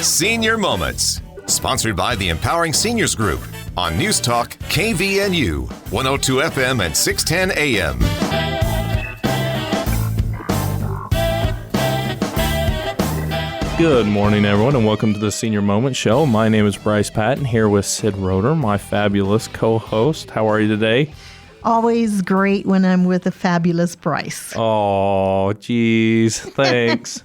Senior Moments, sponsored by the Empowering Seniors Group on News Talk KVNU, 102 FM and 610 AM. Good morning, everyone, and welcome to the Senior Moment Show. My name is Bryce Patton, here with Sid Roeder, my fabulous co-host. How are you today? Always great when I'm with a fabulous Bryce. Oh, geez. Thanks.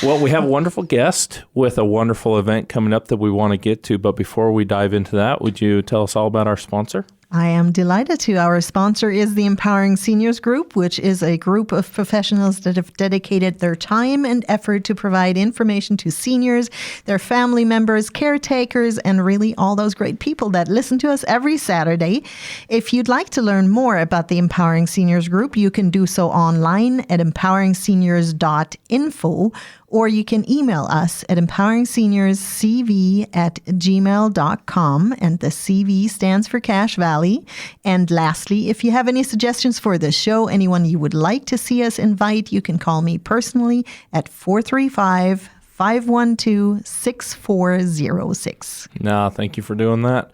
Well, we have a wonderful guest with a wonderful event coming up that we want to get to. But before we dive into that, would you tell us all about our sponsor? I am delighted to. Our sponsor is the Empowering Seniors Group, which is a group of professionals that have dedicated their time and effort to provide information to seniors, their family members, caretakers, and really all those great people that listen to us every Saturday. If you'd like to learn more about the Empowering Seniors Group, you can do so online at empoweringseniors.info, or you can email us at empoweringseniorscv@gmail.com, and the CV stands for Cache Valley. And lastly, if you have any suggestions for this show, anyone you would like to see us invite, you can call me personally at 435-512-6406. No, thank you for doing that.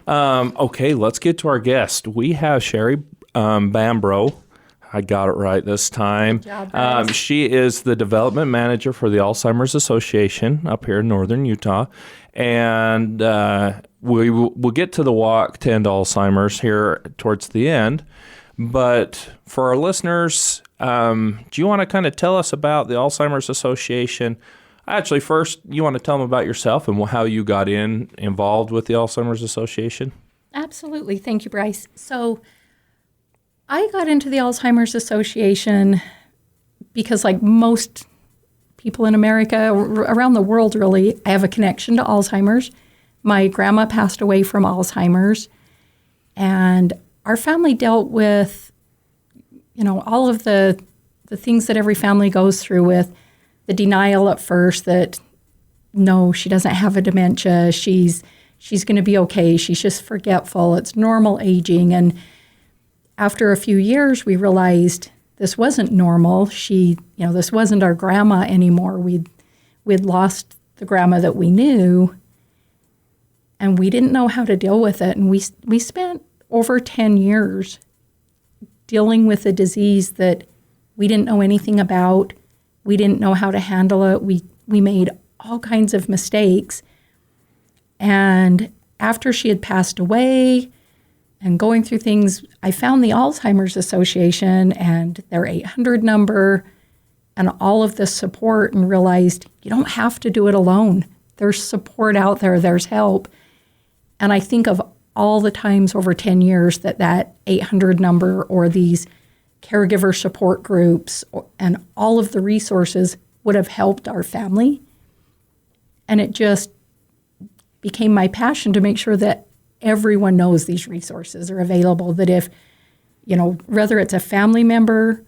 Okay, let's get to our guest. We have Sherry Bambro. I got it right this time. Good job, she is the development manager for the Alzheimer's Association up here in northern Utah. And we'll get to the walk to end Alzheimer's here towards the end. But for our listeners, do you want to kind of tell us about the Alzheimer's Association? Actually, first, you want to tell them about yourself and how you got involved with the Alzheimer's Association? Absolutely. Thank you, Bryce. So I got into the Alzheimer's Association because, like most people in America, around the world really, I have a connection to Alzheimer's. My grandma passed away from Alzheimer's, and our family dealt with, all of the things that every family goes through, with the denial at first that, no, she doesn't have a dementia, she's going to be okay, she's just forgetful, it's normal aging. And after a few years, we realized this wasn't normal. This wasn't our grandma anymore. We'd lost the grandma that we knew, and we didn't know how to deal with it. And we spent over 10 years dealing with a disease that we didn't know anything about. We didn't know how to handle it. We made all kinds of mistakes. And after she had passed away, and going through things, I found the Alzheimer's Association and their 800 number and all of this support, and realized you don't have to do it alone. There's support out there. There's help. And I think of all the times over 10 years that 800 number or these caregiver support groups and all of the resources would have helped our family. And it just became my passion to make sure that everyone knows these resources are available, that if, whether it's a family member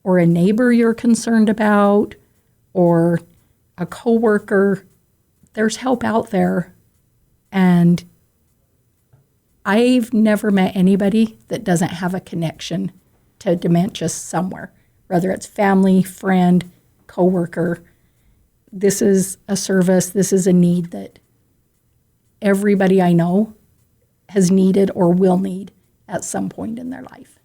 or a neighbor you're concerned about or a coworker, there's help out there. And I've never met anybody that doesn't have a connection to dementia somewhere, whether it's family, friend, coworker. This is a service, this is a need that everybody I know has needed or will need at some point in their life.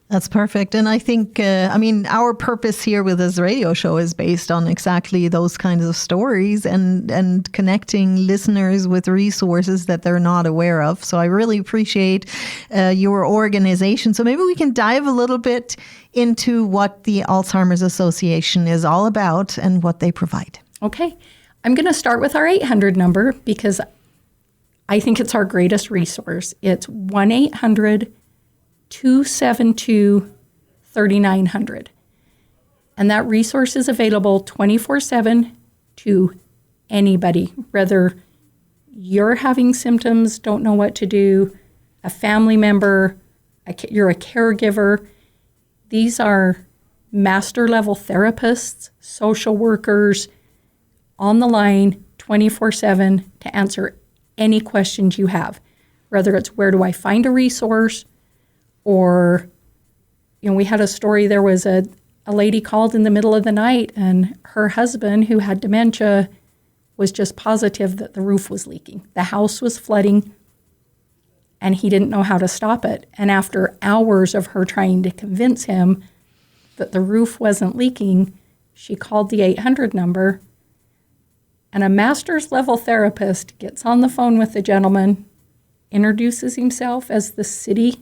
That's perfect. And I think, our purpose here with this radio show is based on exactly those kinds of stories and connecting listeners with resources that they're not aware of. So I really appreciate your organization. So maybe we can dive a little bit into what the Alzheimer's Association is all about and what they provide. Okay. I'm going to start with our 800 number because I think it's our greatest resource. It's 1-800-272-3900. And that resource is available 24/7 to anybody, whether you're having symptoms, don't know what to do, a family member, you're a caregiver. These are master level therapists, social workers on the line 24/7 to answer any questions you have, whether it's where do I find a resource, or, we had a story, there was a lady called in the middle of the night and her husband, who had dementia, was just positive that the roof was leaking. The house was flooding, and he didn't know how to stop it. And after hours of her trying to convince him that the roof wasn't leaking, she called the 800 number, and a master's level therapist gets on the phone with the gentleman, introduces himself as the city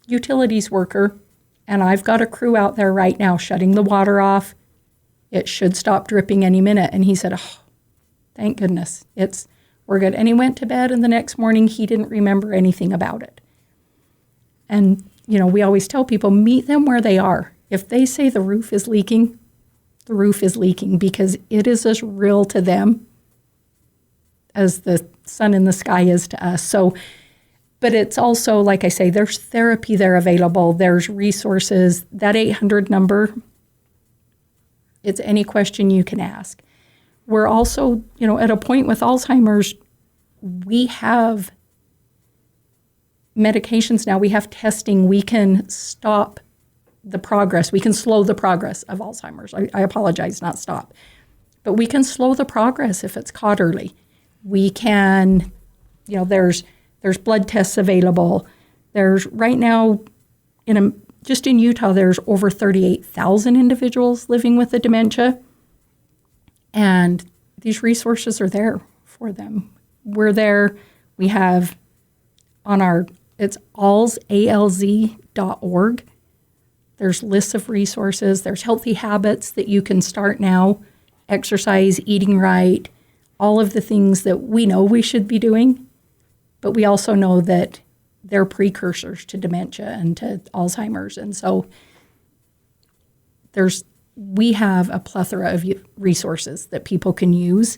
utilities worker, and I've got a crew out there right now shutting the water off. It should stop dripping any minute. And he said, oh, thank goodness, we're good. And he went to bed, and the next morning he didn't remember anything about it. And, we always tell people, meet them where they are. If they say the roof is leaking, the roof is leaking, because it is as real to them as the sun in the sky is to us. So, but it's also, like I say, there's therapy there available. There's resources. That 800 number, it's any question you can ask. We're also, at a point with Alzheimer's, we have medications now. We have testing. We can stop the progress. We can slow the progress of Alzheimer's. I apologize, not stop. But we can slow the progress if it's caught early. We can, there's blood tests available. There's right now, just in Utah, there's over 38,000 individuals living with a dementia. And these resources are there for them. We're there. We have it's alz.org. There's lists of resources. There's healthy habits that you can start now, exercise, eating right, all of the things that we know we should be doing. But we also know that they're precursors to dementia and to Alzheimer's. And so we have a plethora of resources that people can use,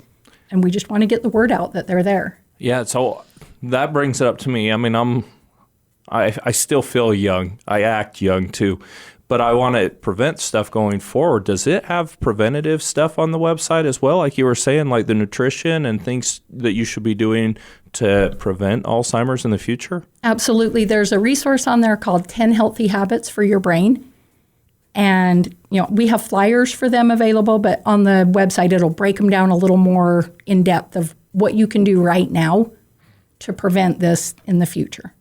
and we just want to get the word out that they're there. Yeah, so that brings it up to me. I mean, I still feel young. I act young too, but I want to prevent stuff going forward. Does it have preventative stuff on the website as well? Like you were saying, like the nutrition and things that you should be doing to prevent Alzheimer's in the future? Absolutely. There's a resource on there called 10 Healthy Habits for Your Brain. And, we have flyers for them available, but on the website, it'll break them down a little more in depth of what you can do right now to prevent this in the future.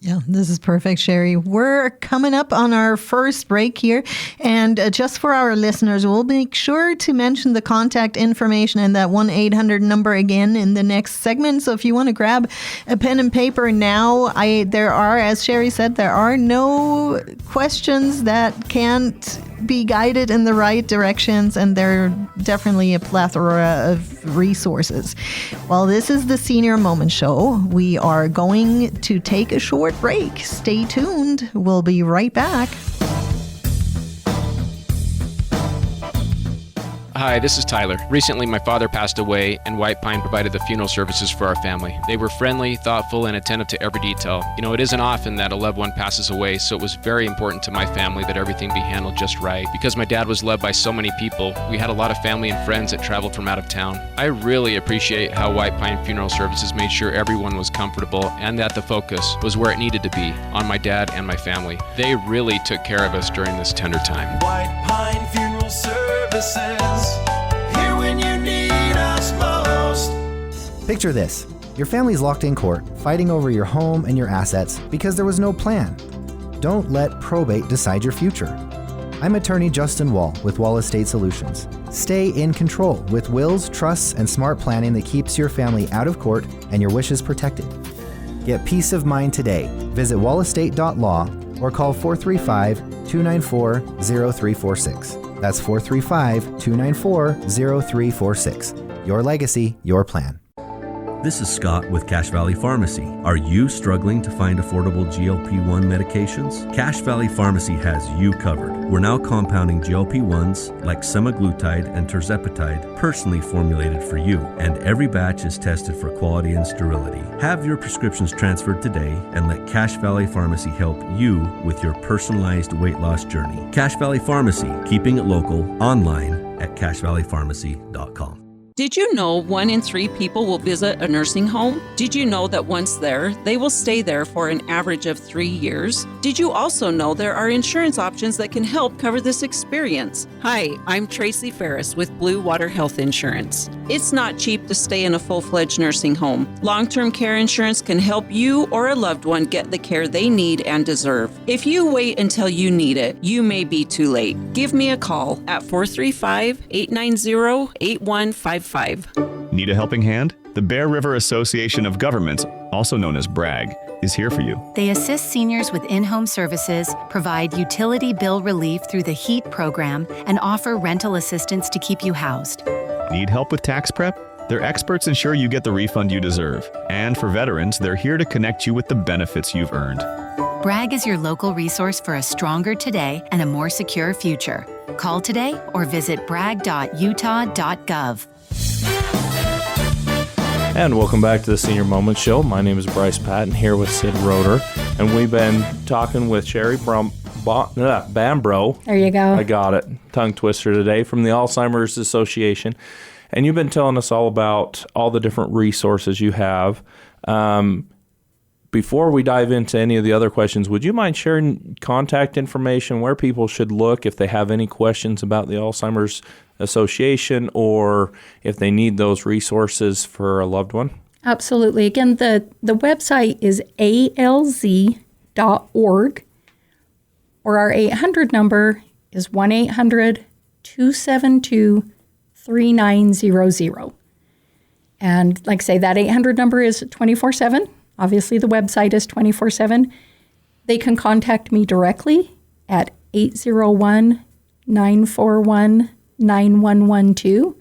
Yeah, this is perfect, Sherry. We're coming up on our first break here. And just for our listeners, we'll make sure to mention the contact information and that 1-800 number again in the next segment. So if you want to grab a pen and paper now, there are, as Sherry said, there are no questions that can't be guided in the right directions, and there are definitely a plethora of resources. Well, this is the Senior Moment Show. We are going to take a short break. Stay tuned. We'll be right back. Hi, this is Tyler. Recently, my father passed away, and White Pine provided the funeral services for our family. They were friendly, thoughtful, and attentive to every detail. It isn't often that a loved one passes away, so it was very important to my family that everything be handled just right. Because my dad was loved by so many people, we had a lot of family and friends that traveled from out of town. I really appreciate how White Pine Funeral Services made sure everyone was comfortable and that the focus was where it needed to be, on my dad and my family. They really took care of us during this tender time. White Pine Funeral Services, here when you need us most. Picture this. Your family's locked in court, fighting over your home and your assets because there was no plan. Don't let probate decide your future. I'm attorney Justin Wall with Wall Estate Solutions. Stay in control with wills, trusts, and smart planning that keeps your family out of court and your wishes protected. Get peace of mind today. Visit wallestate.law or call 435-294-0346. That's 435-294-0346. Your legacy, your plan. This is Scott with Cache Valley Pharmacy. Are you struggling to find affordable GLP-1 medications? Cache Valley Pharmacy has you covered. We're now compounding GLP-1s like semaglutide and tirzepatide personally formulated for you, and every batch is tested for quality and sterility. Have your prescriptions transferred today and let Cache Valley Pharmacy help you with your personalized weight loss journey. Cache Valley Pharmacy, keeping it local, online at cachevalleypharmacy.com. Did you know 1 in 3 people will visit a nursing home? Did you know that once there, they will stay there for an average of 3 years? Did you also know there are insurance options that can help cover this experience? Hi, I'm Tracy Ferris with Blue Water Health Insurance. It's not cheap to stay in a full-fledged nursing home. Long-term care insurance can help you or a loved one get the care they need and deserve. If you wait until you need it, you may be too late. Give me a call at 435-890-8155. Need a helping hand? The Bear River Association of Governments, also known as BRAG, is here for you. They assist seniors with in-home services, provide utility bill relief through the HEAT program, and offer rental assistance to keep you housed. Need help with tax prep? Their experts ensure you get the refund you deserve. And for veterans, they're here to connect you with the benefits you've earned. BRAG is your local resource for a stronger today and a more secure future. Call today or visit brag.utah.gov. And welcome back to the Senior Moment Show. My name is Bryce Patton here with Sid Roeder, and we've been talking with Sherry Bambro. There you go. I got it. Tongue twister today from the Alzheimer's Association. And you've been telling us all about all the different resources you have. Before we dive into any of the other questions, would you mind sharing contact information where people should look if they have any questions about the Alzheimer's Association or if they need those resources for a loved one? Absolutely. Again, the website is alz.org, or our 800 number is 1-800-272-3900. And like I say, that 800 number is 24/7. Obviously, the website is 24/7. They can contact me directly at 801-941-9112.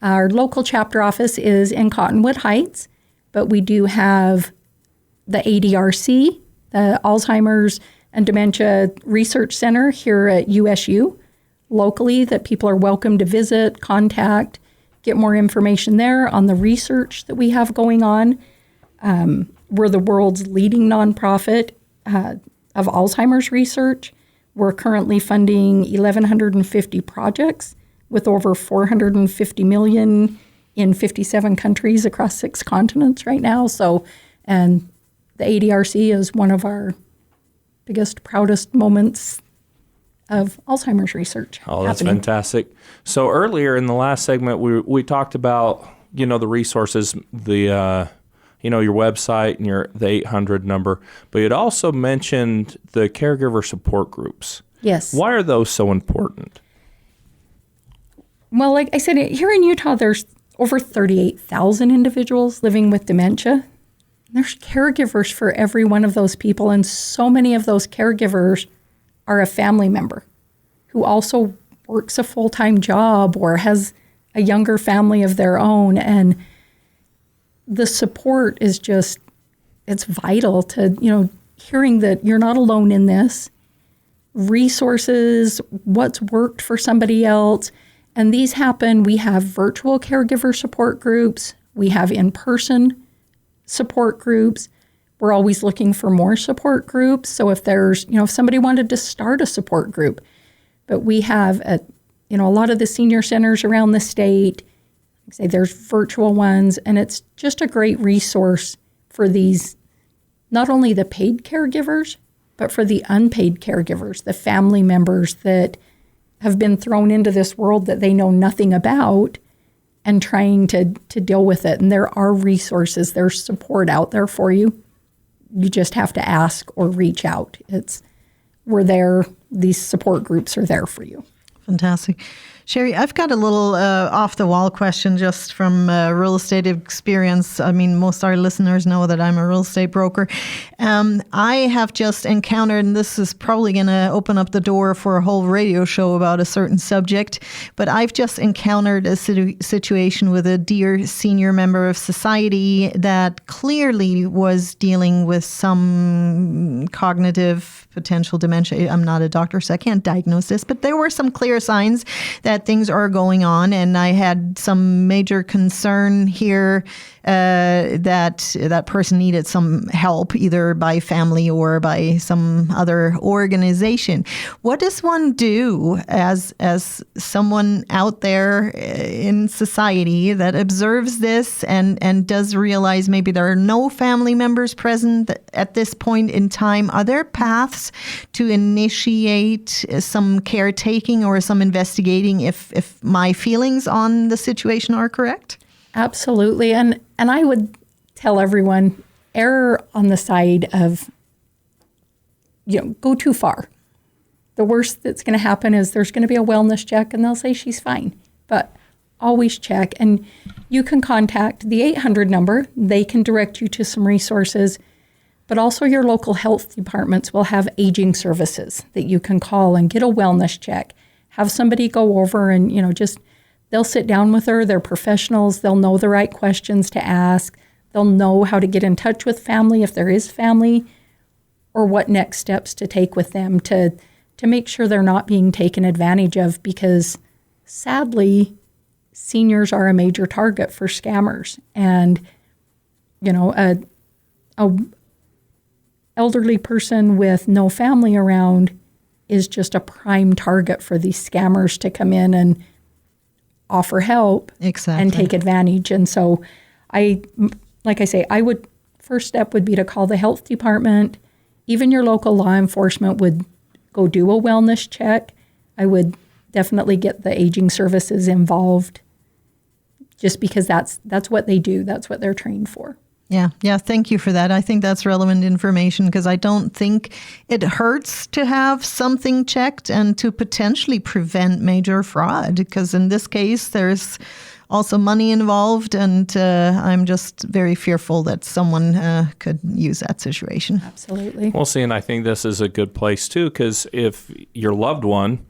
Our local chapter office is in Cottonwood Heights, but we do have the ADRC, the Alzheimer's and Dementia Research Center here at USU, locally, that people are welcome to visit, contact, get more information there on the research that we have going on. We're the world's leading nonprofit of Alzheimer's research. We're currently funding 1,150 projects with over $450 million in 57 countries across 6 continents right now. So, and the ADRC is one of our biggest, proudest moments of Alzheimer's research. Oh, that's fantastic. So earlier in the last segment, we talked about, the resources, the your website and the 800 number, but you'd also mentioned the caregiver support groups. Yes. Why are those so important? Well, like I said, here in Utah, there's over 38,000 individuals living with dementia. There's caregivers for every one of those people, and so many of those caregivers are a family member who also works a full-time job or has a younger family of their own, and the support is just, it's vital to, hearing that you're not alone in this, resources, what's worked for somebody else. And these happen, we have virtual caregiver support groups, we have in-person support groups. We're always looking for more support groups. So if there's, if somebody wanted to start a support group, but we have a lot of the senior centers around the state, say there's virtual ones, and it's just a great resource for these, not only the paid caregivers, but for the unpaid caregivers, the family members that have been thrown into this world that they know nothing about and trying to deal with it. And there are resources, there's support out there for you. You just have to ask or reach out. We're there. These support groups are there for you. Fantastic. Sherry, I've got a little off-the-wall question just from real estate experience. I mean, most of our listeners know that I'm a real estate broker. I have just encountered, and this is probably going to open up the door for a whole radio show about a certain subject, but I've just encountered a situation with a dear senior member of society that clearly was dealing with some cognitive potential dementia. I'm not a doctor, so I can't diagnose this, but there were some clear signs that that things are going on, and I had some major concern here that person needed some help, either by family or by some other organization. What does one do as someone out there in society that observes this and does realize maybe there are no family members present at this point in time? Are there paths to initiate some caretaking or some investigating if my feelings on the situation are correct? Absolutely. And I would tell everyone, err on the side of, go too far. The worst that's going to happen is there's going to be a wellness check and they'll say she's fine. But always check. And you can contact the 800 number. They can direct you to some resources. But also your local health departments will have aging services that you can call and get a wellness check. Have somebody go over and, they'll sit down with her. They're professionals. They'll know the right questions to ask. They'll know how to get in touch with family if there is family, or what next steps to take with them to make sure they're not being taken advantage of, because sadly, seniors are a major target for scammers. And, a elderly person with no family around is just a prime target for these scammers to come in and offer help and take advantage. And so first step would be to call the health department. Even your local law enforcement would go do a wellness check. I would definitely get the aging services involved, just because that's what they do. That's what they're trained for. Yeah. Thank you for that. I think that's relevant information, because I don't think it hurts to have something checked and to potentially prevent major fraud, because in this case, there's also money involved, and I'm just very fearful that someone could use that situation. Absolutely. Well, see, and I think this is a good place too, because if your loved one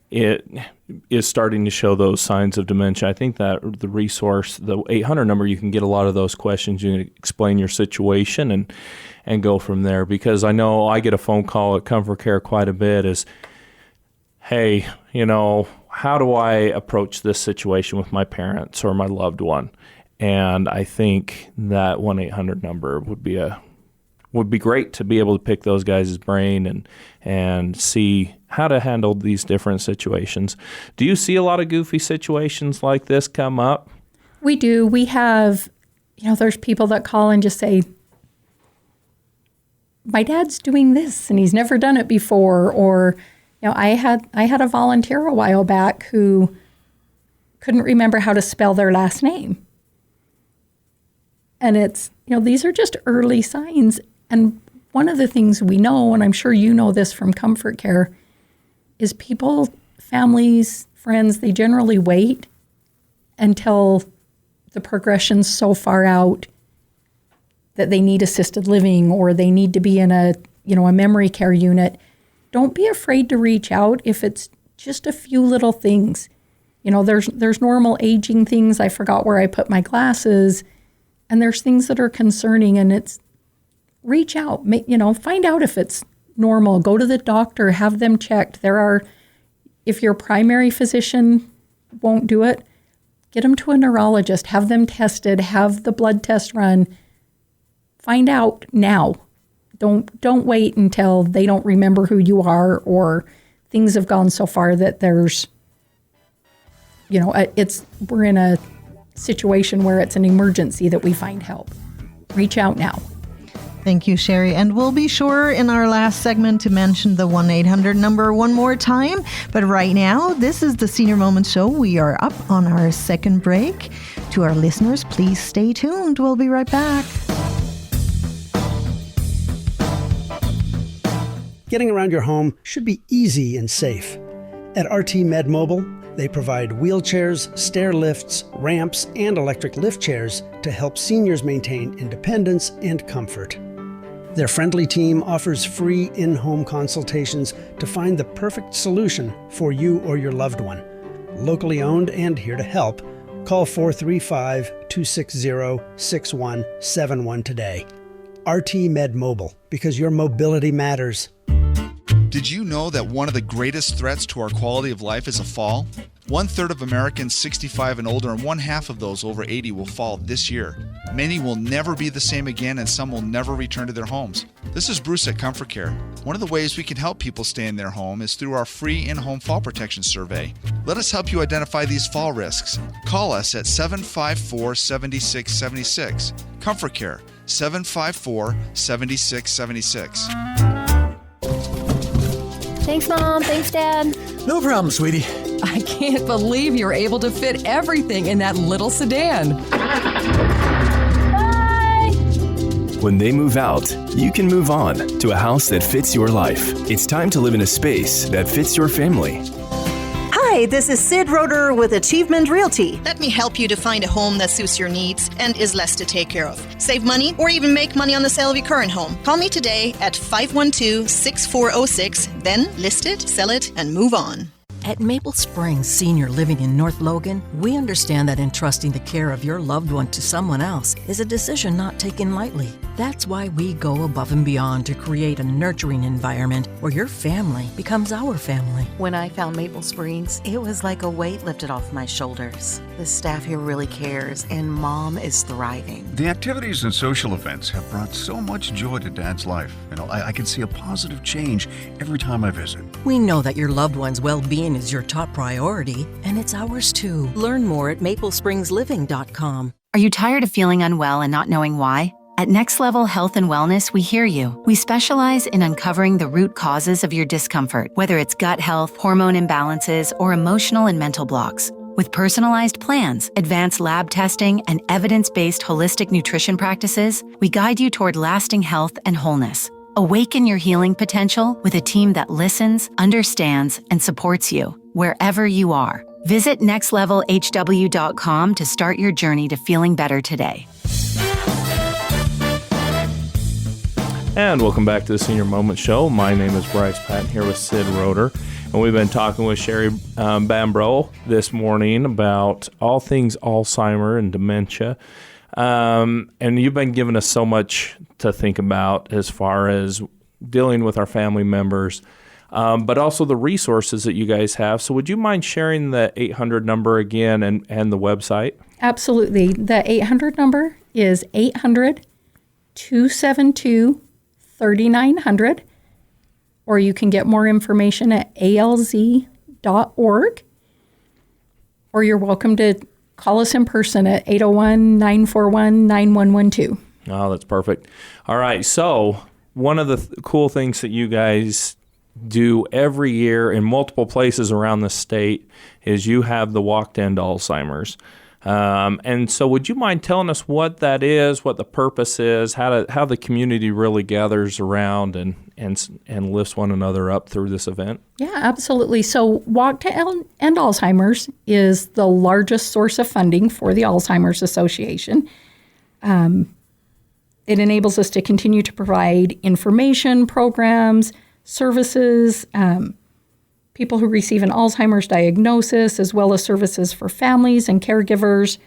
is starting to show those signs of dementia, I think that the resource, the 800 number, you can get a lot of those questions. You can explain your situation and go from there. Because I know I get a phone call at Comfort Care quite a bit is, hey, how do I approach this situation with my parents or my loved one? And I think that 1-800 number would be great to be able to pick those guys' brain and see how to handle these different situations. Do you see a lot of goofy situations like this come up? We do. We have, there's people that call and just say, my dad's doing this and he's never done it before. Or, I had a volunteer a while back who couldn't remember how to spell their last name. And it's, these are just early signs. And one of the things we know, and I'm sure you know this from Comfort Care, is people, families, friends, they generally wait until the progression's so far out that they need assisted living or they need to be in a memory care unit. Don't be afraid to reach out if it's just a few little things. There's normal aging things. I forgot where I put my glasses, and there's things that are concerning, and it's reach out, find out if it's normal. Go to the doctor, have them checked. If your primary physician won't do it, get them to a neurologist, have them tested, have the blood test run. Find out now. Don't wait until they don't remember who you are or things have gone so far that there's, we're in a situation where it's an emergency that we find help. Reach out now. Thank you, Sherry. And we'll be sure in our last segment to mention the 1-800 number one more time. But right now, this is the Senior Moments Show. We are up on our second break. To our listeners, please stay tuned. We'll be right back. Getting around your home should be easy and safe. At RT Med Mobile, they provide wheelchairs, stair lifts, ramps, and electric lift chairs to help seniors maintain independence and comfort. Their friendly team offers free in-home consultations to find the perfect solution for you or your loved one. Locally owned and here to help. Call 435-260-6171 today. RT Med Mobile, because your mobility matters. Did you know that one of the greatest threats to our quality of life is a fall? 1/3 of Americans 65 and older, and 1/2 of those over 80 will fall this year. Many will never be the same again, and some will never return to their homes. This is Bruce at Comfort Care. One of the ways we can help people stay in their home is through our free in-home fall protection survey. Let us help you identify these fall risks. Call us at 754-7676. Comfort Care, 754-7676. Thanks, Mom. Thanks, Dad. No problem, sweetie. I can't believe you're able to fit everything in that little sedan. Bye! When they move out, you can move on to a house that fits your life. It's time to live in a space that fits your family. Hi, this is Sid Roeder with Achievement Realty. Let me help you to find a home that suits your needs and is less to take care of. Save money or even make money on the sale of your current home. Call me today at 512-6406, then list it, sell it, and move on. At Maple Springs Senior Living in North Logan, we understand that entrusting the care of your loved one to someone else is a decision not taken lightly. That's why we go above and beyond to create a nurturing environment where your family becomes our family. When I found Maple Springs, it was like a weight lifted off my shoulders. The staff here really cares, and Mom is thriving. The activities and social events have brought so much joy to Dad's life. I can see a positive change every time I visit. We know that your loved one's well-being is your top priority, and it's ours too. Learn more at maplesprings.living.com. Are you tired of feeling unwell and not knowing why? At Next Level Health and Wellness, we hear you. We specialize in uncovering the root causes of your discomfort, whether it's gut health, hormone imbalances, or emotional and mental blocks. With personalized plans, advanced lab testing, and evidence-based holistic nutrition practices, we guide you toward lasting health and wholeness. Awaken your healing potential with a team that listens, understands, and supports you wherever you are. Visit nextlevelhw.com to start your journey to feeling better today. And welcome back to the Senior Moment Show. My name is Bryce Patton here with Sid Roeder. And we've been talking with Sherry Bambro this morning about all things Alzheimer and dementia. And you've been giving us so much to think about as far as dealing with our family members, but also the resources that you guys have. So would you mind sharing the 800 number again and the website? Absolutely. The 800 number is 800-272-3900, or you can get more information at alz.org, or you're welcome to call us in person at 801-941-9112. Oh, that's perfect. All right. So one of the cool things that you guys do every year in multiple places around the state is you have the Walk to End Alzheimer's. And so would you mind telling us what that is, what the purpose is, how the community really gathers around and lifts one another up through this event? Yeah, absolutely. So Walk to End Alzheimer's is the largest source of funding for the Alzheimer's Association. It enables us to continue to provide information, programs, services, people who receive an Alzheimer's diagnosis, as well as services for families and caregivers.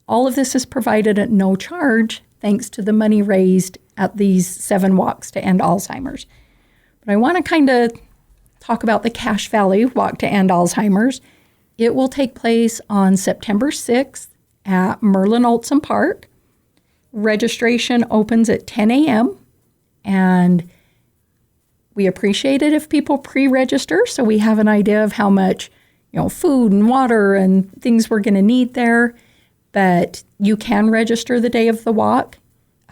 All of this is provided at no charge, thanks to the money raised at these 7 Walks to End Alzheimer's. But I want to kind of talk about the Cache Valley Walk to End Alzheimer's. It will take place on September 6th at Merlin Olson Park. Registration opens at 10 a.m. and we appreciate it if people pre-register so we have an idea of how much, food and water and things we're going to need there. But you can register the day of the walk.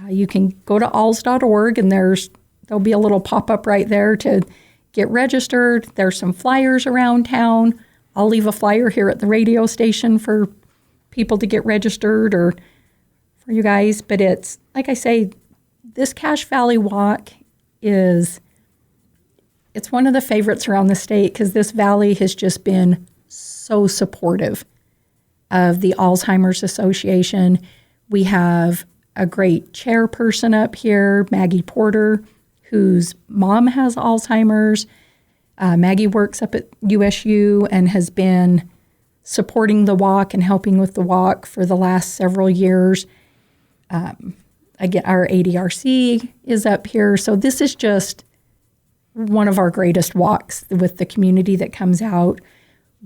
You can go to alz.org and there'll be a little pop-up right there to get registered. There's some flyers around town. I'll leave a flyer here at the radio station for people to get registered or for you guys. But it's, like I say, this Cache Valley Walk it's one of the favorites around the state because this valley has just been so supportive of the Alzheimer's Association. We have a great chairperson up here, Maggie Porter, whose mom has Alzheimer's. Maggie works up at USU and has been supporting the walk and helping with the walk for the last several years. Again, our ADRC is up here. So this is just one of our greatest walks with the community that comes out.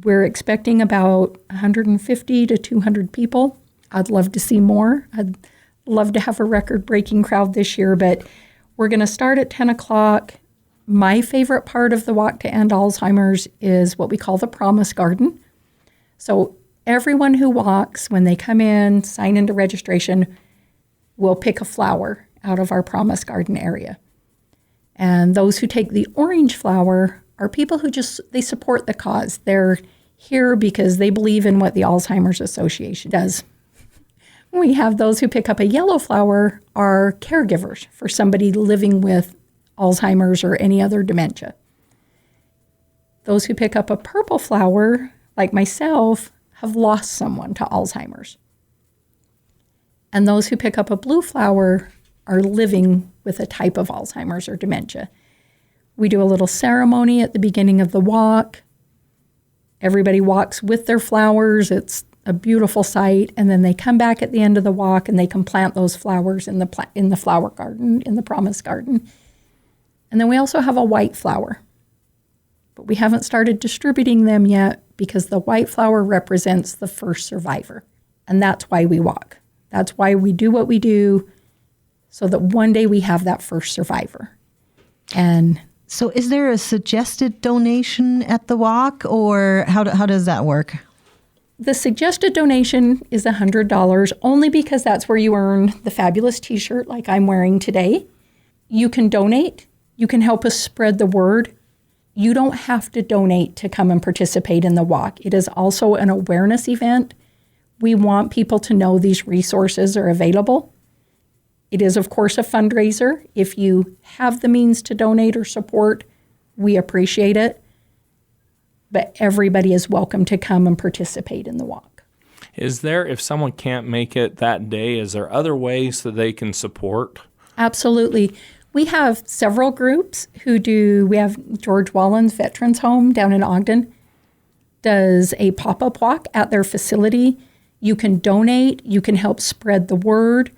We're expecting about 150 to 200 people. I'd love to see more. I'd love to have a record-breaking crowd this year, but we're going to start at 10 o'clock. My favorite part of the Walk to End Alzheimer's is what we call the Promise Garden. So everyone who walks, when they come in, sign into registration, will pick a flower out of our Promise Garden area. And those who take the orange flower are people who they support the cause. They're here because they believe in what the Alzheimer's Association does. We have those who pick up a yellow flower are caregivers for somebody living with Alzheimer's or any other dementia. Those who pick up a purple flower, like myself, have lost someone to Alzheimer's. And those who pick up a blue flower are living with a type of Alzheimer's or dementia. We do a little ceremony at the beginning of the walk. Everybody walks with their flowers. It's a beautiful sight. And then they come back at the end of the walk and they can plant those flowers in the flower garden, in the Promise Garden. And then we also have a white flower. But we haven't started distributing them yet because the white flower represents the first survivor. And that's why we walk. That's why we do what we do, so that one day we have that first survivor. And so is there a suggested donation at the walk, or how does that work? The suggested donation is $100, only because that's where you earn the fabulous t-shirt like I'm wearing today. You can donate. You can help us spread the word. You don't have to donate to come and participate in the walk. It is also an awareness event. We want people to know these resources are available. It is, of course, a fundraiser. If you have the means to donate or support, we appreciate it. But everybody is welcome to come and participate in the walk. Is there, if someone can't make it that day, is there other ways that they can support? Absolutely. We have several groups who do. We have George Wallen's Veterans Home down in Ogden does a pop-up walk at their facility. You can donate. You can help spread the word.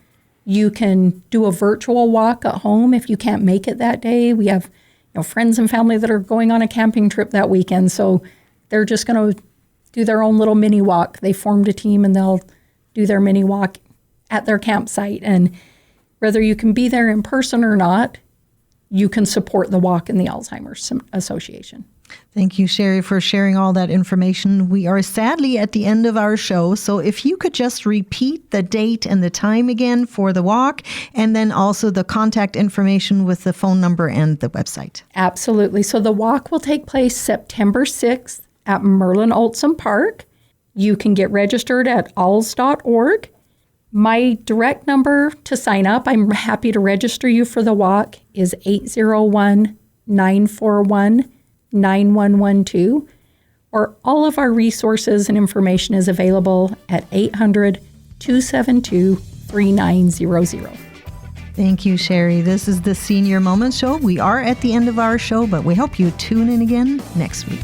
You can do a virtual walk at home if you can't make it that day. We have friends and family that are going on a camping trip that weekend, so they're just going to do their own little mini walk. They formed a team and they'll do their mini walk at their campsite. And whether you can be there in person or not, you can support the walk in the Alzheimer's Association. Thank you, Sherry, for sharing all that information. We are sadly at the end of our show, so if you could just repeat the date and the time again for the walk, and then also the contact information with the phone number and the website. Absolutely. So the walk will take place September 6th at Merlin Olson Park. You can get registered at alz.org. My direct number to sign up, I'm happy to register you for the walk, is 801-941-9112, or all of our resources and information is available at 800-272-3900. Thank you, Sherry. This is the Senior Moments Show. We are at the end of our show, but we hope you tune in again next week.